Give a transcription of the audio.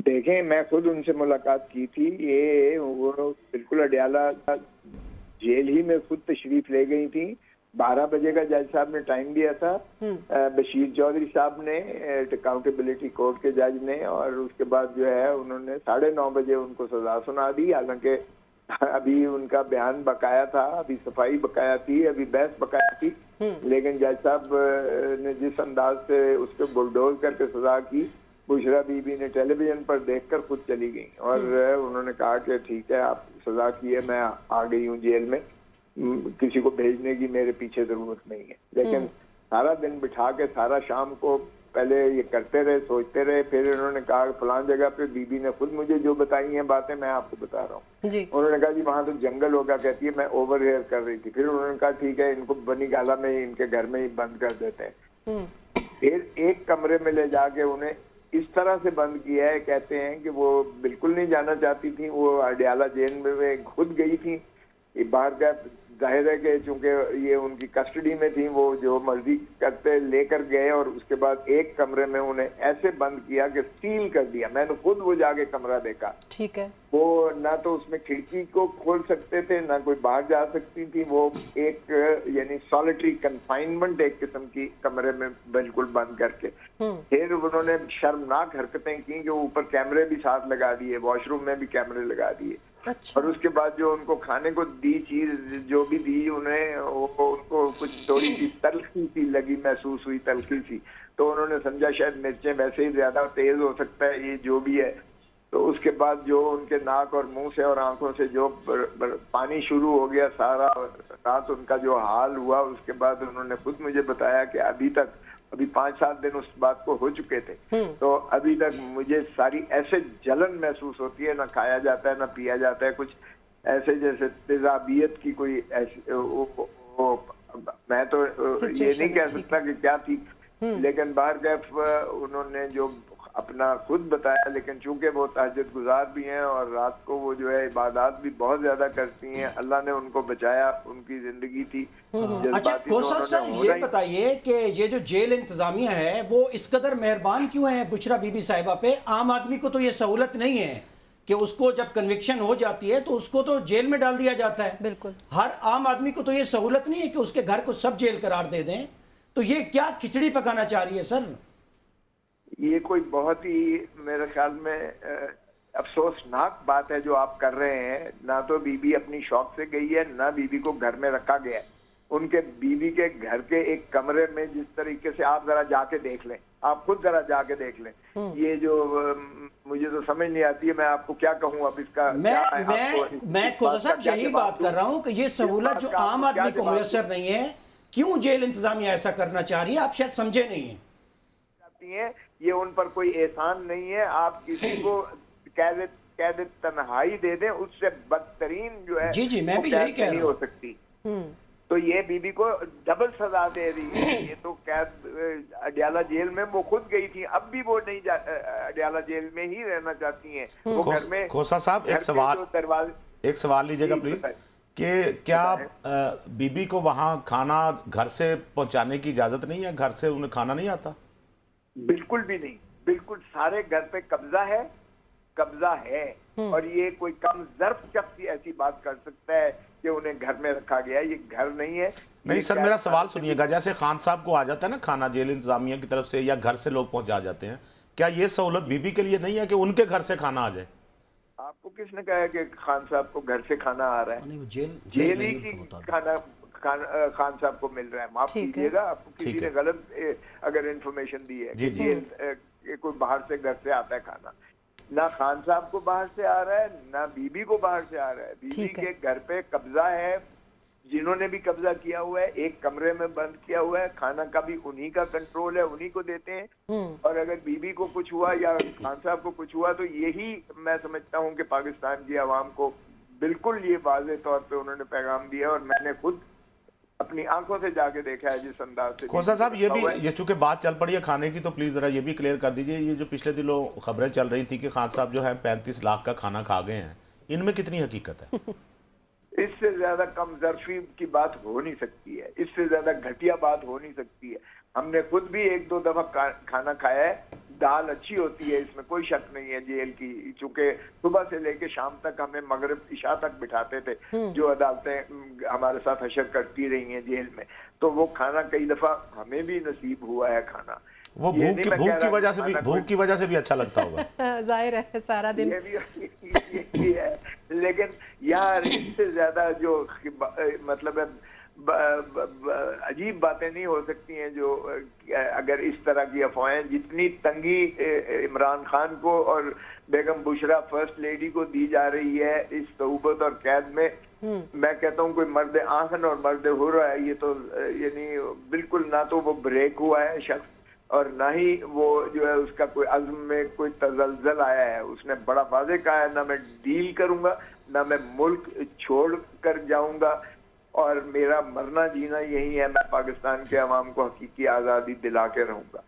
देखें, मैं खुद उनसे मुलाकात की थी। ये वो बिल्कुल अडयाला जेल ही में खुद तशरीफ ले गई थी। 12 बजे का जज साहब ने टाइम दिया था, बशीर चौधरी साहब ने, अकाउंटेबिलिटी कोर्ट के जज ने, और उसके बाद जो है उन्होंने 9:30 बजे उनको सजा सुना दी। हालांकि अभी उनका बयान बकाया था, अभी सफाई बकाया थी, अभी बहस बकाया थी, लेकिन जज साहब ने जिस अंदाज से उसको बुलडोज करके सजा की, बुशरा बीबी ने टेलीविजन पर देखकर खुद चली गई और उन्होंने कहा कि ठीक है, आप सजा की है, मैं आ गई हूँ जेल में, किसी को भेजने की मेरे पीछे जरूरत नहीं है। लेकिन सारा दिन बिठा के सारा शाम को पहले ये करते रहे, सोचते रहे। फिर उन्होंने कहा फलां जगह पे बीबी ने खुद मुझे जो बताई हैं बातें मैं आपको बता रहा हूँ। उन्होंने कहा जी वहां तो जंगल होगा, कहती है मैं ओवर हेयर कर रही थी। फिर उन्होंने कहा ठीक है, इनको बनी गाला में ही, इनके घर में ही बंद कर देते हैं। फिर एक कमरे में ले जाके उन्हें इस तरह से बंद किया है, कहते हैं कि वो बिल्कुल नहीं जाना चाहती थी, वो अडयाला जेल में खुद गई थी। बाहर का जाहिर है कि चूंकि ये उनकी कस्टडी में थी, वो जो मर्जी करते लेकर गए और उसके बाद एक कमरे में उन्हें ऐसे बंद किया कि सील कर दिया। मैंने खुद वो जाके कमरा देखा। ठीक है। वो ना तो उसमें खिड़की को खोल सकते थे, ना कोई बाहर जा सकती थी। वो एक यानी सॉलिटरी कंफाइनमेंट एक किस्म की कमरे में बिल्कुल बंद करके। फिर उन्होंने शर्मनाक हरकतें की कि ऊपर कैमरे भी साथ लगा दिए, वॉशरूम में भी कैमरे लगा दिए। अच्छा। और उसके बाद जो उनको खाने को दी चीज जो भी दी उन्हें, उनको कुछ थोड़ी सी तलखी सी लगी, महसूस हुई तलखी सी। तो उन्होंने समझा शायद मिर्चें वैसे ही ज्यादा तेज हो सकता है, ये जो भी है। तो उसके बाद जो उनके नाक और मुंह से और आंखों से जो पानी शुरू हो गया, सारा रात उनका जो हाल हुआ, उसके बाद उन्होंने खुद मुझे बताया कि अभी 5-7 दिन उस बात को हो चुके थे। तो अभी तक मुझे सारी ऐसे जलन महसूस होती है, ना खाया जाता है ना पिया जाता है, कुछ ऐसे जैसे तेजाबियत की कोई ऐसी मैं तो ये नहीं कह सकता कि क्या थी, लेकिन बाहर गए उन्होंने जो अपना खुद बताया। लेकिन चूंकि वो तहज्जुद गुजार भी हैं और रात को वो जो है इबादत भी बहुत ज्यादा करती हैं, अल्लाह ने उनको बचाया, उनकी जिंदगी थी। अच्छा खोसा साहब, ये बताइए कि ये जो जेल इंतजामिया है वो इस कदर मेहरबान क्यों है बुशरा बीबी साहिबा पे? आम आदमी को तो ये सहूलत नहीं है कि उसको जब कन्विक्शन हो जाती है तो उसको तो जेल में डाल दिया जाता है। बिल्कुल। हर आम आदमी को तो ये सहूलत नहीं है कि उसके घर को सब जेल करार दे दें। तो ये क्या खिचड़ी पकाना चाह रही है सर? ये कोई बहुत ही मेरे ख्याल में अफसोसनाक बात है जो आप कर रहे हैं। ना तो बीबी अपनी शौक से गई है, ना बीबी को घर में रखा गया है। उनके बीबी के घर के एक कमरे में जिस तरीके से, आप जरा जाके देख लें, आप खुद जरा जाके देख लें। ये जो मुझे तो समझ नहीं आती है, मैं आपको क्या कहूँ अब इसका। मैं खोसा साहब यही बात कर रहा हूँ कि ये सहूलत जो आम आदमी को मुयसर नहीं है, क्यों जेल इंतजामिया ऐसा करना चाह रही है? आप शायद समझे नहीं है। ये उन पर कोई एहसान नहीं है। आप किसी को कैद तन्हाई दे दें, उससे बदतरीन जो है जी मैं भी यही कह रहा हो सकती। तो ये बीबी को डबल सजा दे रही है। ये तो कैद अडयाला जेल में वो खुद गई थी, अब भी वो नहीं अडयाला जेल में ही रहना चाहती हैं। वो घर में। खोसा साहब एक सवाल लीजिएगा प्लीज, कि क्या बीबी को वहां खाना घर से पहुंचाने की इजाजत नहीं है? घर से उन्हें खाना नहीं आता? बिल्कुल भी नहीं, बिल्कुल सारे घर पे कब्जा है। और ये कोई कम ज़र्फ शख्स ऐसी बात कर सकता है कि उन्हें घर में रखा गया? ये घर नहीं है। नहीं सर, मेरा सवाल सुनिएगा। जैसे खान साहब को आ जाता है ना खाना जेल इंतजामिया की तरफ से, या घर से लोग पहुंचा जाते हैं, क्या ये सहूलत बीबी के लिए नहीं है कि उनके घर से खाना आ जाए? आपको किसने कहा है कि खान साहब को घर से खाना आ रहा है? जेल ही की खाना खान साहब को मिल रहा है। माफ कीजिएगा, आपको किसी ने गलत अगर इंफॉर्मेशन दी है कि कोई बाहर से घर से आता है खाना। ना खान साहब को बाहर से आ रहा है, ना बीबी को बाहर से आ रहा है। बीबी के घर पे कब्जा है, जिन्होंने भी कब्जा किया हुआ है, एक कमरे में बंद किया हुआ है। खाना का भी उन्हीं का कंट्रोल है, उन्हीं को देते हैं। और अगर बीबी को कुछ हुआ या खान साहब को कुछ हुआ, तो यही मैं समझता हूँ कि पाकिस्तान की आवाम को बिल्कुल ये वाज़ेह तौर पे उन्होंने पैगाम दिया। और मैंने खुद अपनी आंखों से जाके देखा है जिस अंदाज से। खोसा साहब, ये चूंकि बात चल पड़ी है खाने की, तो प्लीज जरा ये भी क्लियर कर दीजिए, ये जो पिछले दिनों खबरें चल रही थी कि खान साहब जो है 35 लाख का खाना खा गए हैं, इनमें कितनी हकीकत है? इससे ज्यादा कमजोरी की बात हो नहीं सकती है, इससे ज्यादा घटिया बात हो नहीं सकती है। हमने खुद भी एक दो दफा खाना खाया है, दाल अच्छी होती है, इसमें कोई शक नहीं है जेल की, चूंकि सुबह से लेके शाम तक हमें मगरिब इशा तक बिठाते थे, जो अदालतें हमारे साथ हशर करती रही हैं जेल में, तो वो खाना कई दफा हमें भी नसीब हुआ है खाना। वो भूख की वजह से भी अच्छा लगता होगा। जाहिर है सारा दिन ये है, लेकिन यार इससे ज्यादा जो मतलब अजीब बातें नहीं हो सकती हैं जो अगर इस तरह की अफवाहें, जितनी तंगी इमरान खान को और बेगम बुशरा फर्स्ट लेडी को दी जा रही है इस तौबत और कैद में, मैं कहता हूँ कोई मर्द आखन और मर्द हो रहा है, ये तो यानी बिल्कुल ना तो वो ब्रेक हुआ है शख्स और ना ही वो जो है उसका कोई अज़्म में कोई तजल्जल आया है। उसने बड़ा वाज़े कहा है, ना मैं डील करूंगा, ना मैं मुल्क छोड़ कर जाऊंगा, और मेरा मरना जीना यही है, मैं पाकिस्तान के अवाम को हकीकी आज़ादी दिला के रहूंगा।